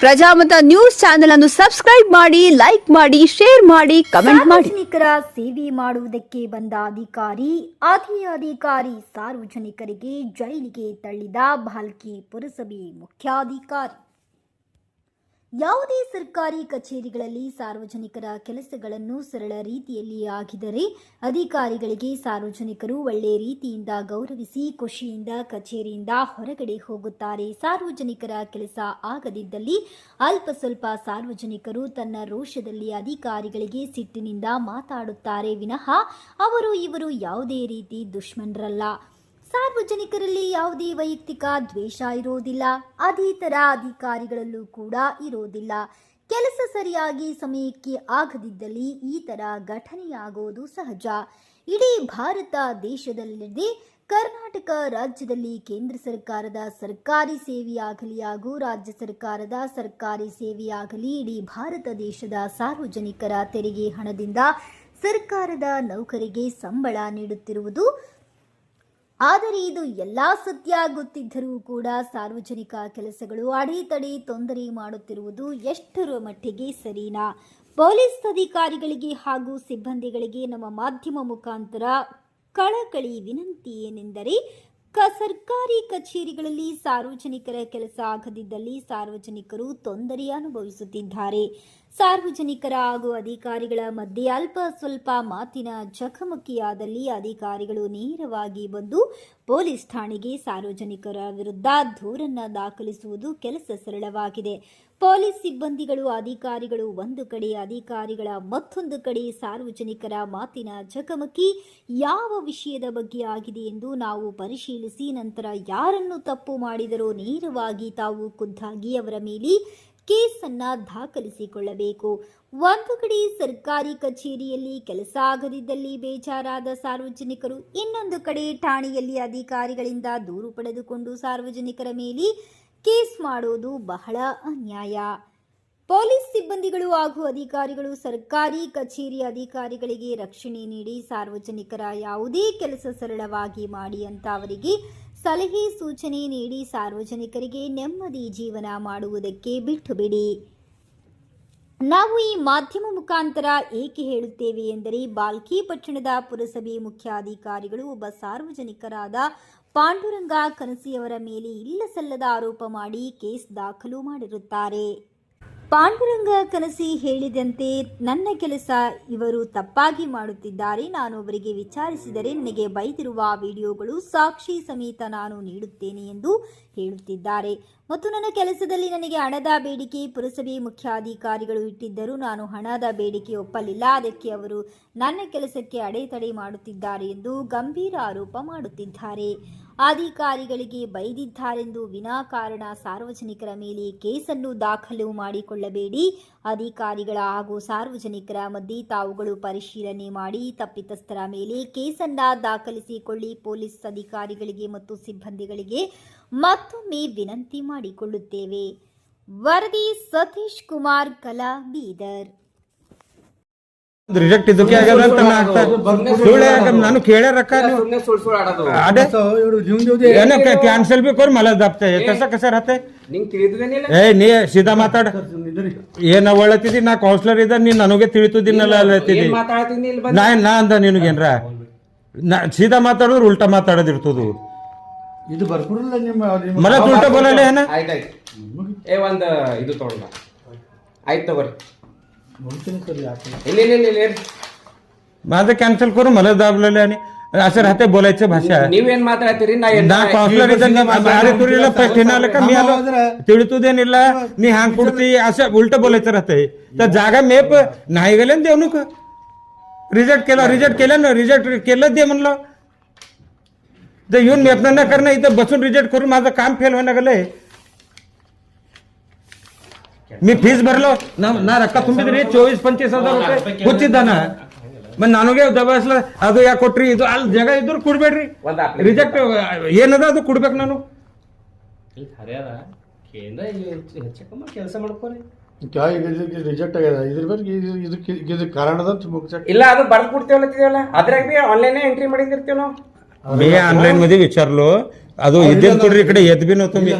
Prajamata news channel ಅನ್ನು subscribe ಮಾಡಿ, like ಮಾಡಿ, ಶೇರ್ ಮಾಡಿ, ಕಮೆಂಟ್ ಮಾಡಿ. ಸಾರ್ವಜನಿಕರ ಸೇವೆ ಮಾಡುವುದಕ್ಕೆ ಬಂದ ಅದೇ ಅಧಿಕಾರಿ ಸಾರ್ವಜನಿಕರಿಗೆ ಜೈಲಿಗೆ ತಳ್ಳಿದ ಭಾಲ್ಕಿ ಪುರಸಭೆ ಮುಖ್ಯಾಧಿಕಾರಿ. ಯಾವುದೇ ಸರ್ಕಾರಿ ಕಚೇರಿಗಳಲ್ಲಿ ಸಾರ್ವಜನಿಕರ ಕೆಲಸಗಳನ್ನು ಸರಳ ರೀತಿಯಲ್ಲಿ ಆಗಿದರೆ ಅಧಿಕಾರಿಗಳಿಗೆ ಸಾರ್ವಜನಿಕರು ಒಳ್ಳೆ ರೀತಿಯಿಂದ ಗೌರವಿಸಿ ಖುಷಿಯಿಂದ ಕಚೇರಿಯಿಂದ ಹೊರಗಡೆ ಹೋಗುತ್ತಾರೆ. ಸಾರ್ವಜನಿಕರ ಕೆಲಸ ಆಗದಿದ್ದಲ್ಲಿ ಅಲ್ಪ ಸ್ವಲ್ಪ ಸಾರ್ವಜನಿಕರು ತನ್ನ ರೋಷದಲ್ಲಿ ಅಧಿಕಾರಿಗಳಿಗೆ ಸಿಟ್ಟಿನಿಂದ ಮಾತಾಡುತ್ತಾರೆ ವಿನಃ ಅವರು ಇವರು ಯಾವುದೇ ರೀತಿ ದುಶ್ಮನರಲ್ಲ. ಸಾರ್ವಜನಿಕರಲ್ಲಿ ಯಾವುದೇ ವೈಯಕ್ತಿಕ ದ್ವೇಷ ಇರೋದಿಲ್ಲ. ಅದೇ ಥರ ಅಧಿಕಾರಿಗಳಲ್ಲೂ ಕೂಡ ಇರೋದಿಲ್ಲ. ಕೆಲಸ ಸರಿಯಾಗಿ ಸಮಯಕ್ಕೆ ಆಗದಿದ್ದಲ್ಲಿ ಈ ಥರ ಘಟನೆಯಾಗೋದು ಸಹಜ. ಇಡೀ ಭಾರತ ದೇಶದಲ್ಲದೆ ಕರ್ನಾಟಕ ರಾಜ್ಯದಲ್ಲಿ ಕೇಂದ್ರ ಸರ್ಕಾರದ ಸರ್ಕಾರಿ ಸೇವೆಯಾಗಲಿ ಹಾಗೂ ರಾಜ್ಯ ಸರ್ಕಾರದ ಸರ್ಕಾರಿ ಸೇವೆಯಾಗಲಿ ಇಡೀ ಭಾರತ ದೇಶದ ಸಾರ್ವಜನಿಕರ ತೆರಿಗೆ ಹಣದಿಂದ ಸರ್ಕಾರದ ನೌಕರಿಗೆ ಸಂಬಳ ನೀಡುತ್ತಿರುವುದು. ಆದರೆ ಇದು ಎಲ್ಲ ಸತ್ಯ ಗೊತ್ತಿದ್ದರೂ ಕೂಡ ಸಾರ್ವಜನಿಕ ಕೆಲಸಗಳು ಅಡೆತಡೆ ತೊಂದರೆ ಮಾಡುತ್ತಿರುವುದು ಎಷ್ಟರ ಮಟ್ಟಿಗೆ ಸರಿನಾ? ಪೊಲೀಸ್ ಅಧಿಕಾರಿಗಳಿಗೆ ಹಾಗೂ ಸಿಬ್ಬಂದಿಗಳಿಗೆ ನಮ್ಮ ಮಾಧ್ಯಮ ಮುಖಾಂತರ ಕಳಕಳಿ ವಿನಂತಿ ಏನೆಂದರೆ ಸರ್ಕಾರಿ ಕಚೇರಿಗಳಲ್ಲಿ ಸಾರ್ವಜನಿಕರ ಕೆಲಸ ಆಗದಿದ್ದಲ್ಲಿ ಸಾರ್ವಜನಿಕರು ತೊಂದರೆ ಅನುಭವಿಸುತ್ತಿದ್ದಾರೆ. ಸಾರ್ವಜನಿಕರ ಹಾಗೂ ಅಧಿಕಾರಿಗಳ ಮಧ್ಯೆ ಅಲ್ಪ ಸ್ವಲ್ಪ ಮಾತಿನ ಚಕಮಕಿಯಾದಲ್ಲಿ ಅಧಿಕಾರಿಗಳು ನೇರವಾಗಿ ಬಂದು ಪೊಲೀಸ್ ಠಾಣೆಗೆ ಸಾರ್ವಜನಿಕರ ವಿರುದ್ಧ ದೂರನ್ನು ದಾಖಲಿಸುವುದು ಕೆಲಸ ಸರಳವಾಗಿದೆ. ಪೊಲೀಸ್ ಸಿಬ್ಬಂದಿಗಳು ಅಧಿಕಾರಿಗಳು ಒಂದು ಕಡೆ, ಅಧಿಕಾರಿಗಳ ಮತ್ತೊಂದು ಕಡೆ ಸಾರ್ವಜನಿಕರ ಮಾತಿನ ಚಕಮಕಿ ಯಾವ ವಿಷಯದ ಬಗ್ಗೆ ಆಗಿದೆ ಎಂದು ನಾವು ಪರಿಶೀಲಿಸಿ ನಂತರ ಯಾರನ್ನು ತಪ್ಪು ಮಾಡಿದರೋ ನೇರವಾಗಿ ತಾವು ಖುದ್ದಾಗಿ ಅವರ ಮೇಲೆ ಕೇಸನ್ನು ದಾಖಲಿಸಿಕೊಳ್ಳಬೇಕು. ಒಂದು ಕಡೆ ಸರ್ಕಾರಿ ಕಚೇರಿಯಲ್ಲಿ ಕೆಲಸ ಆಗದಿದ್ದಲ್ಲಿ ಬೇಜಾರಾದ ಸಾರ್ವಜನಿಕರು ಇನ್ನೊಂದು ಕಡೆ ಠಾಣೆಯಲ್ಲಿ ಅಧಿಕಾರಿಗಳಿಂದ ದೂರು ಪಡೆದುಕೊಂಡು ಸಾರ್ವಜನಿಕರ ಮೇಲೆ ಕೇಸ್ ಮಾಡೋದು ಬಹಳ ಅನ್ಯಾಯ. ಪೊಲೀಸ್ ಸಿಬ್ಬಂದಿಗಳು ಹಾಗೂ ಅಧಿಕಾರಿಗಳು ಸರ್ಕಾರಿ ಕಚೇರಿ ಅಧಿಕಾರಿಗಳಿಗೆ ರಕ್ಷಣೆ ನೀಡಿ ಸಾರ್ವಜನಿಕರ ಯಾವುದೇ ಕೆಲಸ ಸರಳವಾಗಿ ಮಾಡಿ ಅಂತ ಅವರಿಗೆ ಸಲಹೆ ಸೂಚನೆ ನೀಡಿ ಸಾರ್ವಜನಿಕರಿಗೆ ನೆಮ್ಮದಿ ಜೀವನ ಮಾಡುವುದಕ್ಕೆ ಬಿಟ್ಟು ಬಿಡಿ. ನಾವು ಈ ಮಾಧ್ಯಮ ಮುಖಾಂತರ ಏಕೆ ಹೇಳುತ್ತೇವೆ ಎಂದರೆ ಬಾಲ್ಕಿ ಪಟ್ಟಣದ ಪುರಸಭೆ ಮುಖ್ಯಾಧಿಕಾರಿಗಳು ಒಬ್ಬ ಸಾರ್ವಜನಿಕರಾದ ಪಾಂಡುರಂಗ ಕನಸಿಯವರ ಮೇಲೆ ಇಲ್ಲಸಲ್ಲದ ಆರೋಪ ಮಾಡಿ ಕೇಸ್ ದಾಖಲು ಮಾಡಿರುತ್ತಾರೆ. ಪಾಂಡುರಂಗ ಕನಸಿ ಹೇಳಿದಂತೆ ನನ್ನ ಕೆಲಸ ಇವರು ತಪ್ಪಾಗಿ ಮಾಡುತ್ತಿದ್ದಾರೆ, ನಾನು ಅವರಿಗೆ ವಿಚಾರಿಸಿದರೆ ನನಗೆ ಬೈದಿರುವ ವಿಡಿಯೋಗಳು ಸಾಕ್ಷಿ ಸಮೇತ ನಾನು ನೀಡುತ್ತೇನೆ ಎಂದು ಹೇಳುತ್ತಿದ್ದಾರೆ. ಮತ್ತು ನನ್ನ ಕೆಲಸದಲ್ಲಿ ನನಗೆ ಹಣದ ಬೇಡಿಕೆ ಪುರಸಭೆ ಮುಖ್ಯಾಧಿಕಾರಿಗಳು ಇಟ್ಟಿದ್ದರು. ನಾನು ಹಣದ ಬೇಡಿಕೆ ಒಪ್ಪಲಿಲ್ಲ, ಅದಕ್ಕೆ ಅವರು ನನ್ನ ಕೆಲಸಕ್ಕೆ ಅಡೆತಡೆ ಮಾಡುತ್ತಿದ್ದಾರೆ ಎಂದು ಗಂಭೀರ ಆರೋಪ ಮಾಡುತ್ತಿದ್ದಾರೆ. ಅಧಿಕಾರಿಗಳಿಗೆ ಬೈದಿದ್ದಾರೆಂದು ವಿನಾಕಾರಣ ಸಾರ್ವಜನಿಕರ ಮೇಲೆ ಕೇಸನ್ನು ದಾಖಲು ಮಾಡಿಕೊಳ್ಳಬೇಡಿ. ಅಧಿಕಾರಿಗಳ ಹಾಗೂ ಸಾರ್ವಜನಿಕರ ಮಧ್ಯೆ ತಾವುಗಳು ಪರಿಶೀಲನೆ ಮಾಡಿ ತಪ್ಪಿತಸ್ಥರ ಮೇಲೆ ಕೇಸನ್ನು ದಾಖಲಿಸಿಕೊಳ್ಳಿ. ಪೊಲೀಸ್ ಅಧಿಕಾರಿಗಳಿಗೆ ಮತ್ತು ಸಿಬ್ಬಂದಿಗಳಿಗೆ ಮತ್ತೊಮ್ಮೆ ವಿನಂತಿ ಮಾಡಿಕೊಳ್ಳುತ್ತೇವೆ. ವರದಿ ಸತೀಶ್ ಕುಮಾರ್ ಕಲಾ, ಬೀದರ್. ರಿಜೆಕ್ಟ್ ಇದಕ್ಕೆ ನಾನು ಕೇळे रखा कॅन्सल भी कर मला दाबते तसं कसं राहते ಏ ನೀ ಸೀದಾ ಮಾತಾಡ ಏನ ಒಳತಿದಿ ನಾ ಕೌನ್ಸಿಲರ್ ಇದ್ದ ನೀನ್ ನನಗೆ ತಿಳಿತುದಿನ್ನಲ್ಲ ಅಲ್ಲತಿದಿ ನಾ ಅಂದ ನಿನಗೇನ್ರ ಸೀದಾ ಮಾತಾಡಿದ್ರೆ ಉಲ್ಟಾ ಮಾತಾಡೋದಿರ್ತದು ಇದು ಬರ್ಪುರಲ್ಲ ನಿಮ್ಮ मला ಉಲ್ಟಾ बोलायला है ना ಏ ಒಂದು ಇದು ತಗೊಳ್ಳ ಆಯ್ತು ತಗೋರಿ माझं कॅन्सल करू मला दाबलेलं आणि असं राहते बोलायचं भाषा. ನೀವೇನ್ ಮಾತಾಡ್ತೀರಿ? ನಾ ಕೌನ್ಸಿಲರ್ अरे तुरीला पैसे आलं का मी आलो ತಿಳಿತುದೇನಿಲ್ಲ ನೀ ಹ್ಯಾಂಗ್ ಕೊಡ್ತಿ असं उलट बोलायचं राहते. तर जागा मेप नाही गेले देऊ नको. रिजेक्ट केलं ना रिजेक्ट केलं दे म्हणलं तर येऊन मेपना न करणं इथं बसून रिजेक्ट करून माझं काम फेल व्हायला गेलंय. मी फीस भरलो ना ರೊಕ್ಕ ತುಂಬಿದ್ರಿ 24-25 ರೂಪಾಯಿ ಹುಚ್ಚಿದ್ದಾನ ನನಗೆ ದಬಾಯಿಸ್ಲ ಅದು ಯಾಕೆ ಕೊಟ್ರಿ ಇದು ಅಲ್ಲಿ ಜಾಗ ಇದ್ರು ಕೊಡ್ಬೇಡ್ರಿ ರಿಜೆಕ್ಟ್ ಏನದ ಅದು ಕೊಡ್ಬೇಕು ನಾನು ಕೆಲಸ ಮಾಡ್ಕೋರಿ ರಿಜೆಕ್ಟ್ ಆಗ್ಯದ ಇದ್ರ ಬಗ್ಗೆ ಇದಕ್ಕೆ ಕಾರಣದ ಇಲ್ಲ ಅದು ಬರ್ದು ಕೊಡ್ತೇವಲ್ಲ ಅದ್ರಾಗ ಬಿ ಆನ್ಲೈನ್ ಎಂಟ್ರಿ ಮಾಡಿದಿರ್ತೀವಿ ನಾವು. मी ऑनलाइन मध्ये विचारलो ಅದು ಇದ್ದೇನ್ ಕೊಡ್ರಿ ಈ ಕಡೆ ಎದ್ ಬಿ ನೋ तुम्ही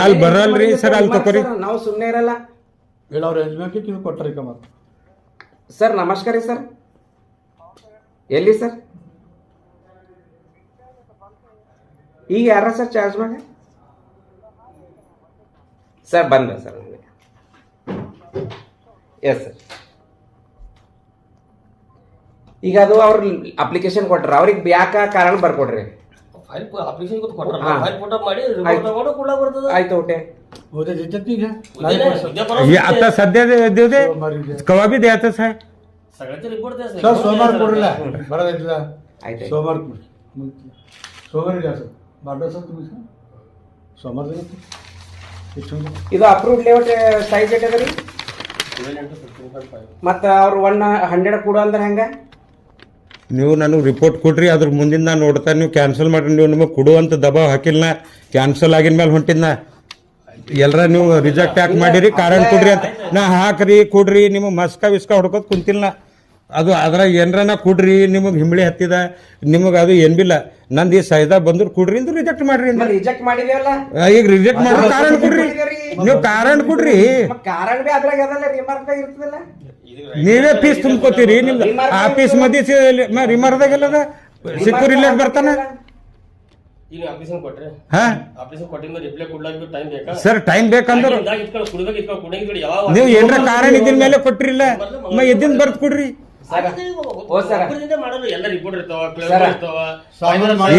ಅಲ್ಲಿ ಬರಲ್ರಿ ಸರ್ ಅಲ್ಲಿ ತಕೋರಿ ನಾವು ಸುಮ್ಮನೆ ಇರಲ್ಲ. ಹೇಳಿ ಅವ್ರು ಎಲ್ಬೇಕು ಇದು ಕೊಟ್ಟರೆ ಕಮ್ಮ ಸರ್ ನಮಸ್ಕಾರ ರೀ ಸರ್. ಎಲ್ಲಿ ಸರ್ ಈಗ ಯಾರ ಸರ್ ಚಾರ್ಜ್ ಮಾಡಿ ಸರ್ ಬಂದ ಸರ್ ಎಸ್ ಸರ್. ಈಗ ಅದು ಅವ್ರ ಅಪ್ಲಿಕೇಶನ್ ಕೊಟ್ರ ಅವ್ರಿಗೆ ಯಾಕ ಕಾರಣ ಬರ್ಕೊಡ್ರಿ. ಆಯ್ತು ಓಕೆ उद्या देतात की घ्या आता सध्या देऊ दे कवा बी द्यायचंच आहे. सर सोमवार कोडला बरं घेतला ಆಯ್ತು सोमवार सोमवारी द्या सर बाटा सर तुम्ही सोमवार देतो ಇದು ಅಪ್ರೂವ್ಡ್ ಲೇಔಟ್ ಸೈಜ್ ಏಟ್ ಅದ ರೀ ಮತ್ತು ಅವ್ರು 100 ಕೊಡು ಅಂದ್ರೆ ಹೆಂಗ? ನೀವು ನನಗೆ ರಿಪೋರ್ಟ್ ಕೊಡ್ರಿ, ಅದ್ರ ಮುಂದಿನ ನಾನು ನೋಡ್ತಾ ನೀವು ಕ್ಯಾನ್ಸಲ್ ಮಾಡ್ರಿ. ನೀವು ನಿಮಗೆ ಕೊಡುವಂತ ದಬಾವ್ ಹಾಕಿಲ್ಲ, ಕ್ಯಾನ್ಸಲ್ ಆಗಿನ ಮೇಲೆ ಹೊಂಟಿದ್ನ ಎಲ್ಲರ ನೀವು ರಿಜೆಕ್ಟ್ ಯಾಕೆ ಮಾಡಿರಿ ಕಾರಣ ಕೊಡ್ರಿ ಅಂತ ನಾ ಹಾಕ್ರಿ ಕೊಡ್ರಿ. ನಿಮಗೆ ಮಸ್ಕ ವಿಸ್ಕ ಹೊಡ್ಕೋತ ಕುಂತಿಲ್ಲ. ಅದು ಅದ್ರಾಗ ಏನರ ನಾ ಕೊಡ್ರಿ, ನಿಮಗೆ ಹಿಂಬಳಿ ಹತ್ತಿದ ನಿಮಗೆ ಅದು ಏನ್ ಬಿಲ್ಲ ನಂದು ಈ ಸೈದಾ ಬಂದ್ರು ಕೊಡ್ರಿ ಅಂತ ರಿಜೆಕ್ಟ್ ಮಾಡ್ರಿ. ರಿಜೆಕ್ಟ್ ಮಾಡಿದೇವಲ್ಲ ಈಗ ರಿಜೆಕ್ಟ್ ಮಾಡ್ರಿ ಕಾರಣ ಕೊಡ್ರಿ, ನೀವು ಕಾರಣ ಕೊಡ್ರಿ. ಕಾರಣ ಬಿ ಅದ್ರಾಗ ಅದಲ್ಲ ರಿಮಾರ್ಕ್ದಾಗ ಇರ್ತದಲ್ಲ. ನೀವೇ ಫೀಸ್ ತುಂಬ್ಕೋತೀರಿ ನಿಮ್ದು ಆಫೀಸ್ ಮದಿ ರಿಮಾರ್ಕ್ದಾಗೆಲ್ಲದ ಸಿಕ್ಕೂರ್ ಇಲ್ಲ ಬರ್ತಾನ. ಸರ್ ಟೈಮ್ ಬೇಕಂದ್ರೆ ನೀವು ಏನ್ರ ಕಾರಣ ಇದ್ದಿನ ಮೇಲೆ ಕೊಟ್ರಿಲ್ಲ ಎದ್ದಿನ ಬರ್ದ್ ಕೊಡ್ರಿ.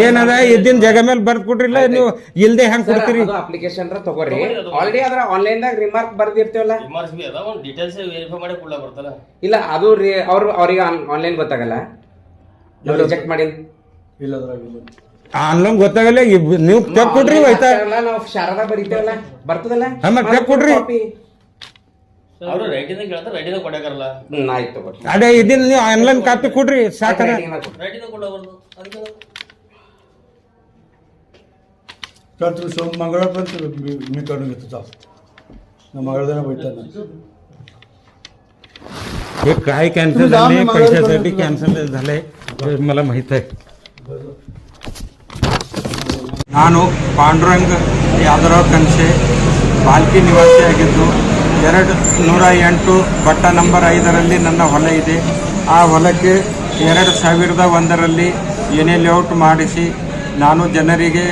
ಏನದ ಎದ್ದಿನ ಜಾಗ ಮೇಲೆ ಬರ್ದ್ ಕೊಡ್ರಿಲ್ಲ, ನೀವು ಇಲ್ದೆ ಹೆಂಗ್ ಕೊಡ್ತೀರಿ? ಅಪ್ಲಿಕೇಶನ್ ತಗೋರಿ, ಆಲ್ರೆಡಿ ಅದ್ರ ಆನ್ಲೈನ್ ದಾಗ ರಿಮಾರ್ಕ್ ಬರ್ದಿರ್ತೇವಲ್ಲ. ಇಲ್ಲ ಅದು ಅವ್ರಿಗೆ ಆನ್ಲೈನ್ ಗೊತ್ತಾಗಲ್ಲ, ರಿಜೆಕ್ಟ್ ಮಾಡಿ ಇಲ್ಲ ಅದ್ರಾಗಿಲ್ಲ ಆನ್ಲೈನ್ ಗೊತ್ತಾಗಲ್ಲ. ನೀವು ಚೆಕ್ ಕೊಡ್ರಿ ಆಯ್ತಾ, ನಾವು ಶಾರದಾ ಬರೀತೇವಲ್ಲ ಬರ್ತದಲ್ಲ ಚೆಕ್ ಕೊಡ್ರಿ. ಆಯ್ತು ಅದೇ ಇದನ್ನ ನೀವು ಆನ್ಲೈನ್ ಕಾಪಿ ಕೊಡ್ರಿ ಸಾಕದ. तर तुम्ही मंगळवारपर्यंत मी करून घेतो चाल मंगळवारला भेटतात हे काय कॅन्सल झाले, पैशासाठी कॅन्सल झालंय हे मला माहित आहे. ನಾನು ಪಾಂಡುರಂಗ್ ಯಾದರಾವ್ ಕನ್ಸೆ ಬಾಲ್ಕಿ ನಿವಾಸಿಯಾಗಿದ್ದು 208 ಬಟ್ಟ ನಂಬರ್ 5ರಲ್ಲಿ ನನ್ನ ಹೊಲ ಇದೆ. ಆ ಹೊಲಕ್ಕೆ 2001ರಲ್ಲಿ ಏನೇ ಲೇಔಟ್ ಮಾಡಿಸಿ ನಾನು ಜನರಿಗೆ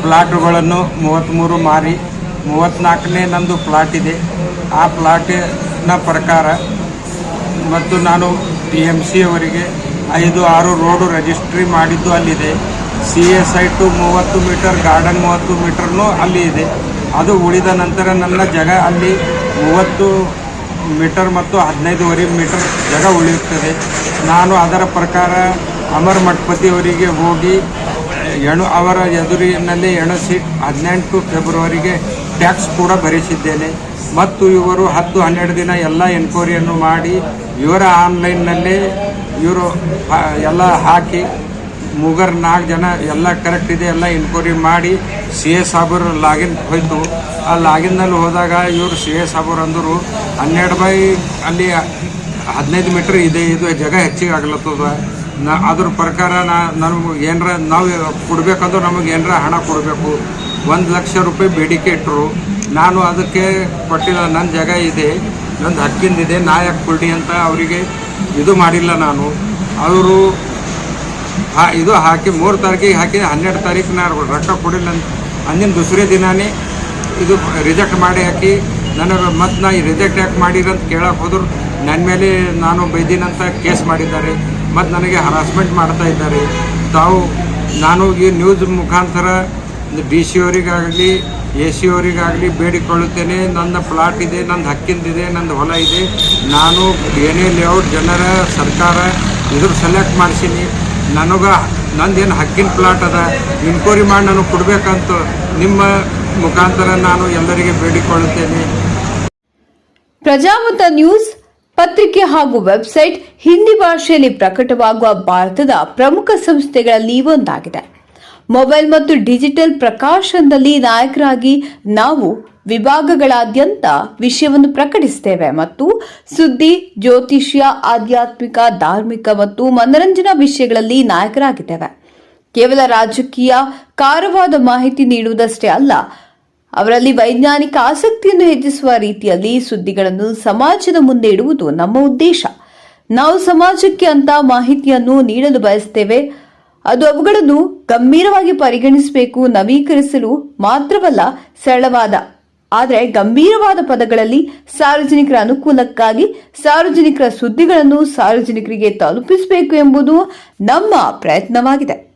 ಪ್ಲಾಟುಗಳನ್ನು 33 ಮಾರಿ 34ನೇ ನಂದು ಪ್ಲಾಟ್ ಇದೆ. ಆ ಪ್ಲಾಟಿನ ಪ್ರಕಾರ ಮತ್ತು ನಾನು PMC ಅವರಿಗೆ 5-6 ರೋಡು ರಿಜಿಸ್ಟ್ರಿ ಮಾಡಿದ್ದು ಅಲ್ಲಿದೆ. CA ಸೈಟು 30 ಮೀಟರ್, ಗಾರ್ಡನ್ 30 ಮೀಟರ್ನೂ ಅಲ್ಲಿ ಇದೆ. ಅದು ಉಳಿದ ನಂತರ ನನ್ನ ಜಾಗ ಅಲ್ಲಿ 30 ಮೀಟರ್ ಮತ್ತು 15.5 ಮೀಟರ್ ಜಾಗ ಉಳಿಯುತ್ತದೆ. ನಾನು ಅದರ ಪ್ರಕಾರ ಅಮರ್ ಮಠಪತಿ ಅವರಿಗೆ ಹೋಗಿ ಅವರ ಎದುರಿನಲ್ಲಿ ಎಣಿಸಿ 18 ಫೆಬ್ರವರಿಗೆ ಟ್ಯಾಕ್ಸ್ ಕೂಡ ಭರಿಸಿದ್ದೇನೆ. ಮತ್ತು ಇವರು 10-12 ದಿನ ಎಲ್ಲ ಎನ್ಕ್ವೈರಿಯನ್ನು ಮಾಡಿ ಇವರ ಆನ್ಲೈನ್ನಲ್ಲೇ ಇವರು ಎಲ್ಲ ಹಾಕಿ 4 ಜನ ಎಲ್ಲ ಕರೆಕ್ಟ್ ಇದೆ ಎಲ್ಲ ಎನ್ಕ್ವೈರಿ ಮಾಡಿ CA ಸಾಬರು ಲಾಗಿನ್ ಹೋಯ್ತು. ಆ ಲಾಗಿನ್ನಲ್ಲಿ ಹೋದಾಗ ಇವರು CA ಸಾಬರು ಅಂದರು 12 ಬೈ ಅಲ್ಲಿ 15 ಮೀಟ್ರ್ ಇದೆ, ಇದು ಜಾಗ ಹೆಚ್ಚಿಗೆ ಆಗ್ಲತ್ತದ. ಅದ್ರ ಪ್ರಕಾರ ನಮಗೆ ಏನರ ನಾವು ಕೊಡಬೇಕಂದ್ರೆ ನಮಗೆ ಏನರ ಹಣ ಕೊಡಬೇಕು. 1 ಲಕ್ಷ ರೂಪಾಯಿ ಬೇಡಿಕೆ ಇಟ್ಟರು. ನಾನು ಅದಕ್ಕೆ ಕೊಟ್ಟಿಲ್ಲ, ನನ್ನ ಜಾಗ ಇದೆ, ನಂದು ಹಕ್ಕಿಂದಿದೆ, ನಾ ಯಾಕೆ ಕೊಡಿ ಅಂತ ಅವರಿಗೆ ಇದು ಮಾಡಿಲ್ಲ. ನಾನು ಅವರು ಇದು ಹಾಕಿ 3 ತಾರೀಕಿಗೆ ಹಾಕಿ 12 ತಾರೀಕು ನಾನು ರೊಕ್ಕ ಕೊಡಿಲ್ಲ ಅಂದಿನ ದೂಸರೇ ದಿನಾನೇ ಇದು ರಿಜೆಕ್ಟ್ ಮಾಡಿ ಹಾಕಿ ನನಗೆ ಮತ್ತು ನಾ ರಿಜೆಕ್ಟ್ ಯಾಕೆ ಮಾಡಿರಂತ ಕೇಳಕ್ಕೆ ಹೋದ್ರು ನನ್ನ ಮೇಲೆ ನಾನು ಬೈದಿನಂತ ಕೇಸ್ ಮಾಡಿದ್ದಾರೆ ಮತ್ತು ನನಗೆ ಹರಾಸ್ಮೆಂಟ್ ಮಾಡ್ತಾ ಇದ್ದಾರೆ. ನಾನು ಈ ನ್ಯೂಸ್ ಮುಖಾಂತರ DC ಅವರಿಗಾಗಲಿ AC ಅವರಿಗಾಗಲಿ ಬೇಡಿಕೊಳ್ಳುತ್ತೇನೆ. ನನ್ನ ಪ್ಲಾಟ್ ಇದೆ, ನಂದು ಹಕ್ಕಿಂದಿದೆ, ನಂದು ಹೊಲ ಇದೆ. ನಾನು ಏನೇ ಲೇಔಟ್ ಜನರ ಸರ್ಕಾರ ಇದ್ರ ಸೆಲೆಕ್ಟ್ ಮಾಡಿಸೀನಿ. ನಂದೇನು ಹಕ್ಕಿನ ಪ್ಲಾಟ್ ಅದ, ಇನ್ಕ್ವೈರಿ ಮಾಡಿ ನನಗೆ ಕೊಡಬೇಕಂತ ನಿಮ್ಮ ಮುಖಾಂತರ ನಾನು ಎಲ್ಲರಿಗೆ ಬೇಡಿಕೊಳ್ಳುತ್ತೇನೆ. ಪ್ರಜಾಮತ ನ್ಯೂಸ್ ಪತ್ರಿಕೆ ಹಾಗೂ ವೆಬ್ಸೈಟ್ ಹಿಂದಿ ಭಾಷೆಯಲ್ಲಿ ಪ್ರಕಟವಾಗುವ ಭಾರತದ ಪ್ರಮುಖ ಸಂಸ್ಥೆಗಳಲ್ಲಿ ಒಂದಾಗಿದೆ. ಮೊಬೈಲ್ ಮತ್ತು ಡಿಜಿಟಲ್ ಪ್ರಕಾಶನದಲ್ಲಿ ನಾಯಕರಾಗಿ ನಾವು ವಿಭಾಗಗಳಾದ್ಯಂತ ವಿಷಯವನ್ನು ಪ್ರಕಟಿಸುತ್ತೇವೆ ಮತ್ತು ಸುದ್ದಿ, ಜ್ಯೋತಿಷ್ಯ, ಆಧ್ಯಾತ್ಮಿಕ, ಧಾರ್ಮಿಕ ಮತ್ತು ಮನರಂಜನಾ ವಿಷಯಗಳಲ್ಲಿ ನಾಯಕರಾಗಿದ್ದೇವೆ. ಕೇವಲ ರಾಜಕೀಯ ಕಾರವಾದ ಮಾಹಿತಿ ನೀಡುವುದಷ್ಟೇ ಅಲ್ಲ, ಅವರಲ್ಲಿ ವೈಜ್ಞಾನಿಕ ಆಸಕ್ತಿಯನ್ನು ಹೆಚ್ಚಿಸುವ ರೀತಿಯಲ್ಲಿ ಸುದ್ದಿಗಳನ್ನು ಸಮಾಜದ ಮುಂದೆ ಇಡುವುದು ನಮ್ಮ ಉದ್ದೇಶ. ನಾವು ಸಮಾಜಕ್ಕೆ ಅಂತ ಮಾಹಿತಿಯನ್ನು ನೀಡಲು ಬಯಸುತ್ತೇವೆ. ಅದು ಅವುಗಳನ್ನು ಗಂಭೀರವಾಗಿ ಪರಿಗಣಿಸಬೇಕು, ನವೀಕರಿಸಲು ಮಾತ್ರವಲ್ಲ, ಸರಳವಾದ ಆದರೆ ಗಂಭೀರವಾದ ಪದಗಳಲ್ಲಿ ಸಾರ್ವಜನಿಕರ ಅನುಕೂಲಕ್ಕಾಗಿ ಸಾರ್ವಜನಿಕರ ಸುದ್ದಿಗಳನ್ನು ಸಾರ್ವಜನಿಕರಿಗೆ ತಲುಪಿಸಬೇಕು ಎಂಬುದು ನಮ್ಮ ಪ್ರಯತ್ನವಾಗಿದೆ.